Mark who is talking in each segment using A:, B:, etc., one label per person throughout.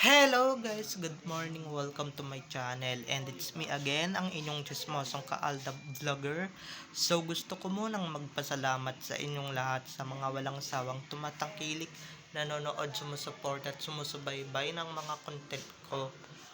A: Hello guys, good morning, welcome to my channel and it's me again, ang inyong chismosong kaalda vlogger. So gusto ko munang magpasalamat sa inyong lahat sa mga walang sawang tumatangkilik, nanonood, sumusuport at sumusubaybay ng mga content ko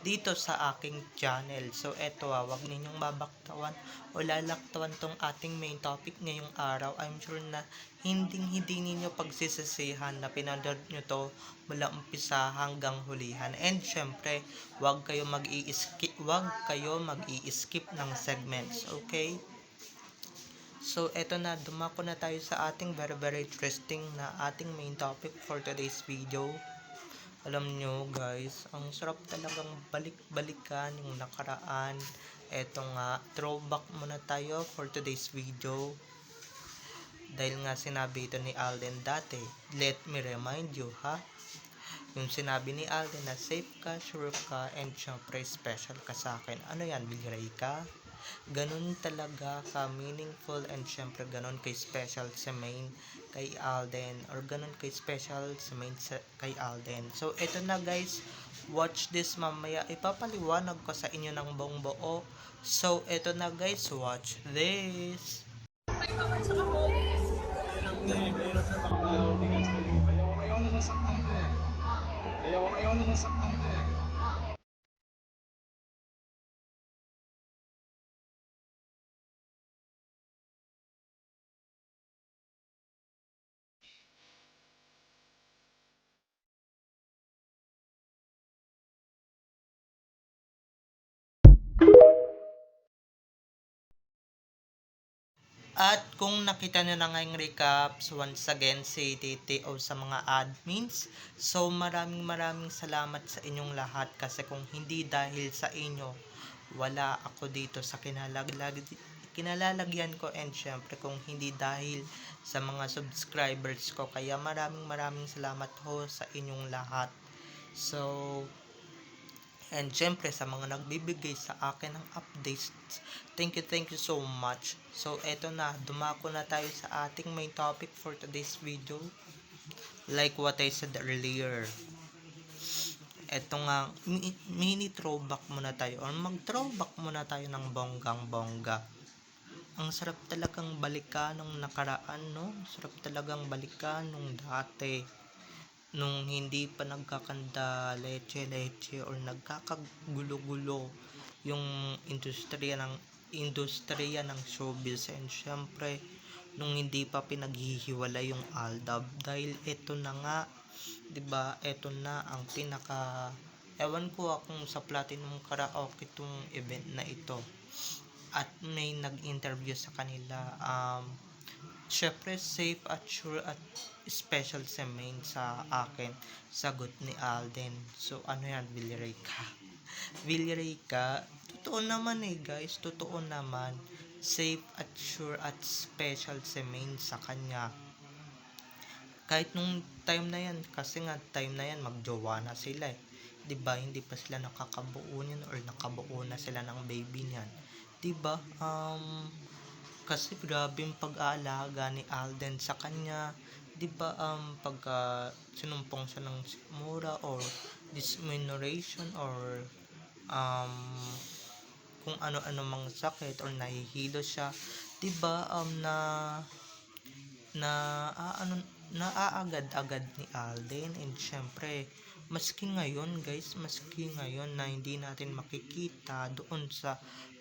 A: dito sa aking channel. So eto wag ninyong babaktawan o lalaktawan tong ating main topic ngayong araw. I'm sure na hindi ninyo pagsisisihan na pinanood nyo to mula umpisa hanggang hulihan. And syempre, wag kayo mag-i-skip ng segments, okay? So eto na, dumako na tayo sa ating very interesting na ating main topic for today's video. Alam nyo guys, ang sarap talagang balik-balikan yung nakaraan. Eto nga, throwback muna tayo for today's video. Dahil nga sinabi ito ni Alden dati, let me remind you ha. Yung sinabi ni Alden na safe ka, sure ka, and syempre special ka sa akin. Ano yan, bigray ka? Ganun talaga ka meaningful and syempre ganun kay special sa main kay Alden or ganun kay special sa main kay Alden. So eto na guys, watch this mamaya. Ipapaliwanag ko sa inyo ng buong buo. So eto na guys, watch this.
B: Ayaw na nasaktan ko.
A: At kung nakita nyo na ngayong recaps, once again si TTO sa mga admins. So maraming salamat sa inyong lahat kasi kung hindi dahil sa inyo, wala ako dito sa kinalalagyan ko, and syempre kung hindi dahil sa mga subscribers ko. Kaya maraming salamat ho sa inyong lahat. So and syempre sa mga nagbibigay sa akin ng updates, thank you so much. So eto na, dumako na tayo sa ating main topic for today's video. Like what I said earlier, eto nga, mini throwback muna tayo or mag throwback muna tayo ng bonggang bongga. Ang sarap talagang balikan nung nakaraan, no? Sarap talagang balikan nung dati, nung hindi pa nagkakanda leche or nagkakagulo-gulo yung industriya ng showbiz, and syempre nung hindi pa pinaghihiwalay yung Aldab. Dahil eto na nga, 'di ba? Eto na ang pinaka, ewan ko kung sa Platinum Karaoke itong event na ito, at may nag-interview sa kanila. Syempre safe at sure at special sa main sa akin, sagot ni Alden. So ano yan, Villarey ka? Villarey ka? Totoo naman guys, totoo naman. Safe at sure at special sa main sa kanya. Kahit nung time na yan, kasi nga time na yan magjowa na sila 'di ba? Hindi pa sila nakakabuo niyan or nakabuo na sila ng baby niyan, 'di ba? Kasi grabe yung pag-aalaga ni Alden sa kanya, 'di ba? Pagka sinumpong siya ng sikmura or dysmenorrhation or um, kung ano-ano mang sakit or nahihilo siya, 'di ba? Na naaagad-agad ni Alden, and syempre maski ngayon na hindi natin makikita doon sa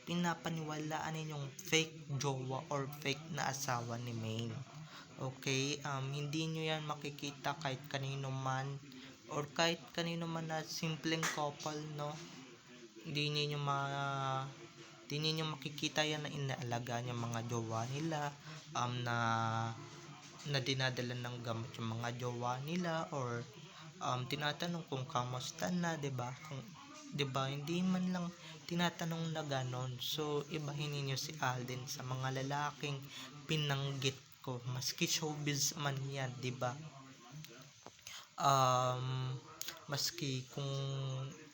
A: pinapaniwalaan ninyong fake jowa or fake na asawa ni Maine. Okay, hindi nyo yan makikita kahit kanino man or kahit kanino man na simpleng couple, no? Hindi niyo makikita yan na inaalagaan yung mga jowa nila, na dinadala ng gamot yung mga jowa nila, or tinatanong kung kamusta na, 'di ba? Kung 'di ba, hindi man lang tinatanong na ganon. So ibahin niyo si Alden sa mga lalaking pinanggit ko, maski showbiz man yan, 'di ba? Maski kung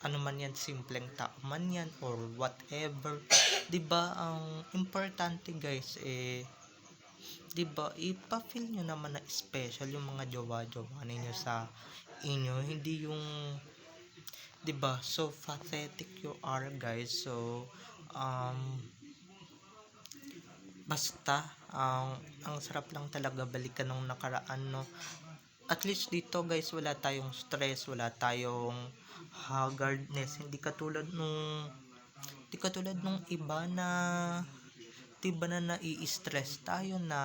A: ano man yan, simpleng tao man yan or whatever, 'di ba? Ang importante guys 'di ba, ipa-feel nyo naman na special yung mga jowa-jowa ninyo sa inyo, 'Di ba? So pathetic you are, guys. So um basta ang sarap lang talaga balikan nung nakaraan, no. At least dito, guys, wala tayong stress, wala tayong haggardness, hindi katulad nung iba na 'di ba na nai-stress tayo na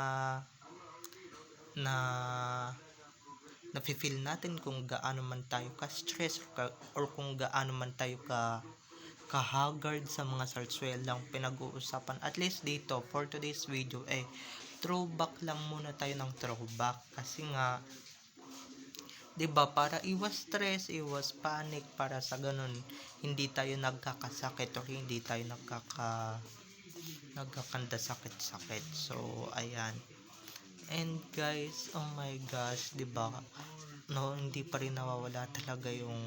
A: nafi-feel natin kung gaano man tayo ka-stress or kung gaano man tayo ka-haggard sa mga sarsuelang pinag-uusapan. At least dito for today's video throwback lang muna tayo ng throwback kasi nga 'di ba para iwas stress, iwas panic, para sa ganun hindi tayo nagkakasakit or hindi tayo nagkakanda sakit-sakit. So ayan. And guys, oh my gosh, 'di ba? No, hindi pa rin nawawala talaga yung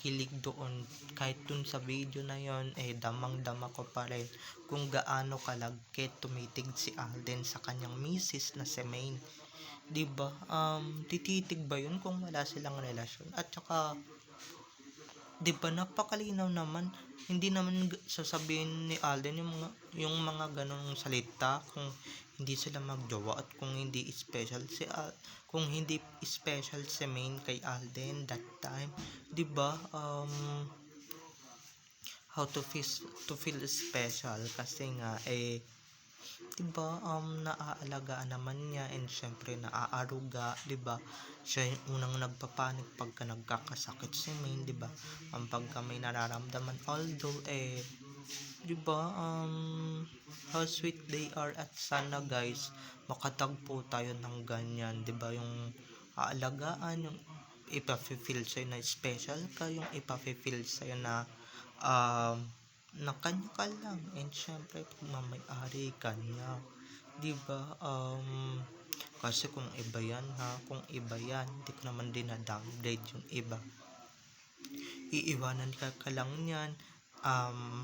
A: kilig doon. Kahit dun sa video na yon damang-dama ko pa rin kung gaano kalagkit tumitig si Alden sa kanyang misis na si Maine. 'Di ba? Tititig ba yun kung wala silang relasyon? At saka 'di ba napakalinaw naman, hindi naman sasabihin ni Alden yung mga ganong salita kung hindi sila magjowa at kung hindi special si Maine kay Alden that time, 'di ba? How to feel special kasi nga 'di ba naaalagaan naman niya, and syempre naaaruga, 'di ba? Siya yung unang nagpapanik pagka nagkakasakit si Maine, 'di ba? Pagka may nararamdaman, although 'di ba how sweet they are, at sana guys makatagpo tayo ng ganyan, 'di ba? Yung aalagaan, yung ipa-feel sa'yo na special ka, yung ipa-feel sa'yo na kanya ka lang, and syempre pagmamay-ari ka niya, 'di ba? Kasi kung iba yan, hindi ko naman din na-downgrade yung iba. Iiwanan ka lang niyan,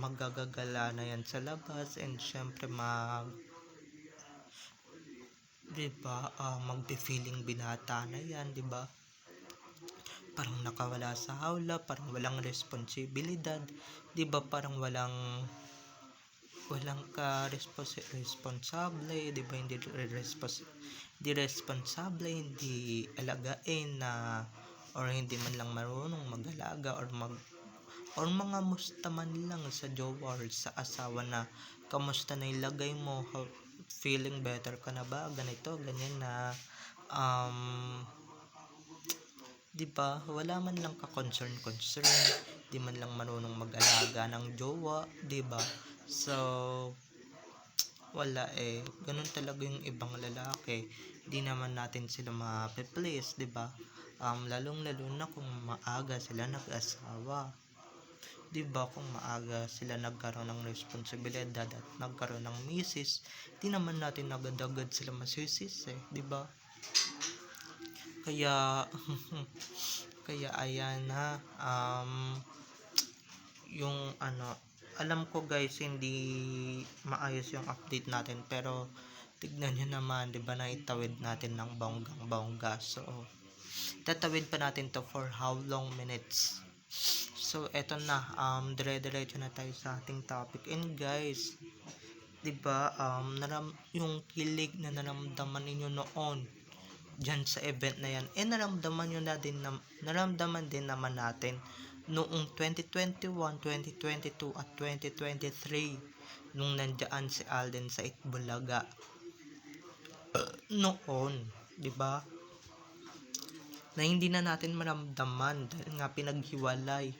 A: magagagala na yan sa labas, and syempre 'di ba, magbe-feeling binata na yan, 'di ba? Parang nakawala sa hawla, parang walang responsibilidad, 'di ba? Parang walang responsable, 'di ba? Hindi responsable, hindi alagain na, or hindi man lang marunong mag-alaga or mga musta man lang sa jowa or sa asawa na kamusta na ilagay mo, feeling better ka na ba, ganito ganyan na 'di ba wala man lang ka concern, di man lang marunong mag-alaga ng jowa, 'di ba? So wala, ganun talaga yung ibang lalaki, di naman natin sila ma-please, 'di ba? Lalong lalo na kung maaga sila nag-asawa, 'di ba? Kung maaga sila nagkaroon ng responsibilidad at nagkaroon ng misis, di naman natin agad-agad sila masisis, 'di ba? Kaya kaya ayan na, yung alam ko guys hindi maayos yung update natin, pero tignan nyo naman, 'di ba, naitawid natin ng bonggang-bongga. So tatawid pa natin to for how long minutes. So eto na, dire-diretso na tayo sa ating topic. And guys, 'di ba, yung kilig na naramdaman ninyo noon diyan sa event na yan, naramdaman din naman natin noong 2021, 2022 at 2023 nung nandiyan si Alden sa Itbulaga noon, 'di ba? Na hindi na natin maramdaman dahil nga pinaghiwalay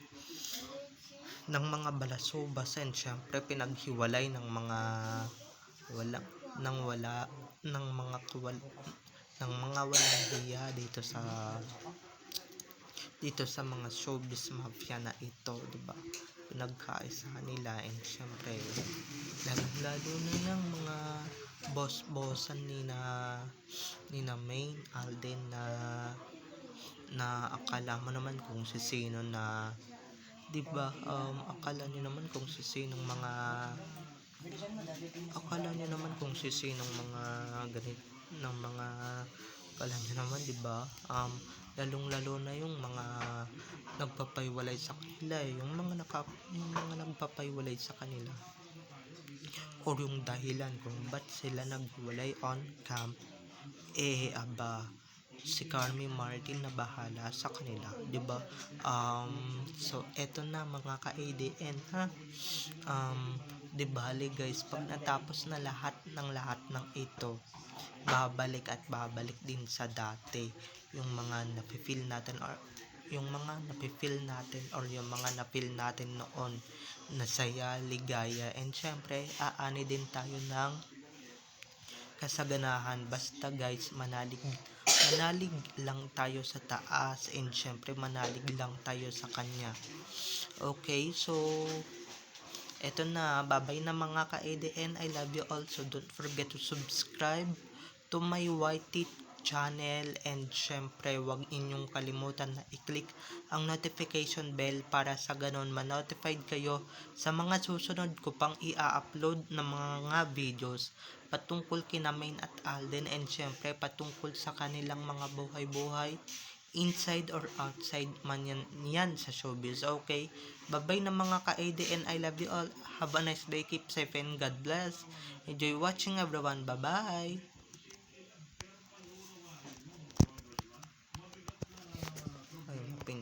A: ng mga balasubas, and syempre pinaghiwalay ng mga walang hiya dito sa mga showbiz mafia na ito, 'di ba? Pinagkaisa nila, and syempre lalo na yung mga boss-bossan ni na Maine, Alden, na akala mo naman kung sino na, 'di ba? Akala niyo naman kung sino mga ganit ng mga akala niyo naman, 'di ba? lalong-lalo na yung mga nagpapaiwalay sa kanila, yung mga nagpapaiwalay sa kanila, or yung dahilan kung ba't sila naghiwalay on cam, aba, si Carmi Martin na bahala sa kanila, 'di ba? So eto na mga ka-ADN, ha. 'Di bale guys, pag natapos na lahat ng ito, babalik at babalik din sa dati yung mga nafe-feel natin, or yung mga na-feel natin noon na saya, ligaya, and syempre aani din tayo ng kasaganahan. Basta guys, manalig lang tayo sa taas, and syempre manalig lang tayo sa kanya. Okay, so eto na, babay na mga ka-ADN. I love you all. So don't forget to subscribe to my YT channel, and syempre wag inyong kalimutan na i-click ang notification bell para sa ganon ma-notified kayo sa mga susunod ko pang i-upload na mga videos patungkol kina Main at Alden, and syempre patungkol sa kanilang mga buhay-buhay inside or outside man yan sa showbiz. Okay, bye-bye na mga ka-ADN. I love you all. Have a nice day. Keep safe and God bless. Enjoy watching everyone. Bye-bye. Ay,